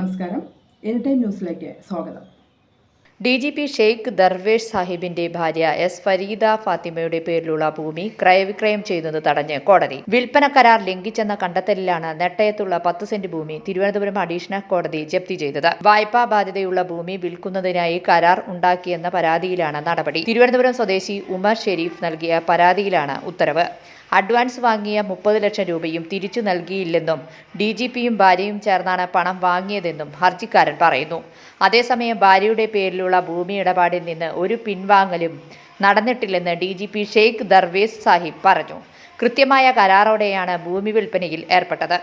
നമസ്കാരം. എനിടൈം ന്യൂസിലേക്ക് സ്വാഗതം. DGP ഷെയ്ഖ് ദർവേഷ് സാഹിബിന്റെ ഭാര്യ എസ് ഫരീദ ഫാത്തിമയുടെ പേരിലുള്ള ഭൂമി ക്രയവിക്രയം ചെയ്യുന്നത് തടഞ്ഞ് കോടതി. വിൽപ്പന കരാർ ലംഘിച്ചെന്ന കണ്ടെത്തലിലാണ് നെട്ടയത്തുള്ള 10 സെന്റ് ഭൂമി തിരുവനന്തപുരം അഡീഷണൽ കോടതി ജപ്തി ചെയ്തത്. വായ്പാ ബാധ്യതയുള്ള ഭൂമി വിൽക്കുന്നതിനായി കരാർ ഉണ്ടാക്കിയെന്ന പരാതിയിലാണ് നടപടി. തിരുവനന്തപുരം സ്വദേശി ഉമർ ഷെരീഫ് നൽകിയ പരാതിയിലാണ് ഉത്തരവ്. അഡ്വാൻസ് വാങ്ങിയ 30 ലക്ഷം രൂപയും തിരിച്ചു നൽകിയില്ലെന്നും DGPയും ഭാര്യയും ചേർന്നാണ് പണം വാങ്ങിയതെന്നും ഹർജിക്കാരൻ പറയുന്നു. അതേസമയം ഭാര്യയുടെ പേരിലുള്ള ഭൂമി ഇടപാടിൽ നിന്ന് ഒരു പിൻവാങ്ങലും നടന്നിട്ടില്ലെന്ന് DGP ഷെയ്ഖ് ദർവേഷ് സാഹിബ് പറഞ്ഞു. കൃത്യമായ കരാറോടെയാണ് ഭൂമി വിൽപ്പനയിൽ ഏർപ്പെട്ടത്.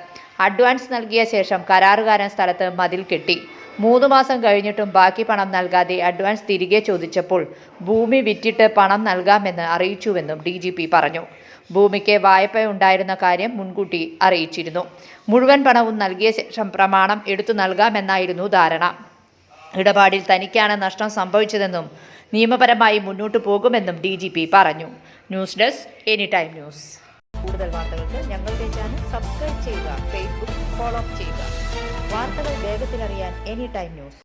അഡ്വാൻസ് നൽകിയ ശേഷം കരാറുകാരൻ സ്ഥലത്ത് മതിൽ കെട്ടി. 3 മാസം കഴിഞ്ഞിട്ടും ബാക്കി പണം നൽകാതെ അഡ്വാൻസ് തിരികെ ചോദിച്ചപ്പോൾ ഭൂമി വിറ്റിട്ട് പണം നൽകാമെന്ന് അറിയിച്ചുവെന്നും DGP പറഞ്ഞു. ഭൂമിക്ക് വായ്പ ഉണ്ടായിരുന്ന കാര്യം മുൻകൂട്ടി അറിയിച്ചിരുന്നു. മുഴുവൻ പണവും നൽകിയ ശേഷം പ്രമാണം എടുത്തു നൽകാമെന്നായിരുന്നു ധാരണ. ഇടപാടിൽ തനിക്കാണ് നഷ്ടം സംഭവിച്ചതെന്നും നിയമപരമായി മുന്നോട്ടു പോകുമെന്നും DGP പറഞ്ഞു. News desk anytime news. കൂടുതൽ വാർത്തകൾക്ക് ഞങ്ങളുടെ ചാനൽ സബ്സ്ക്രൈബ് ചെയ്യുക, ഫേസ്ബുക്ക് ഫോളോ ചെയ്യുക. വാർത്തകൾ വേഗത്തിലറിയാൻ എനിടൈം ന്യൂസ്.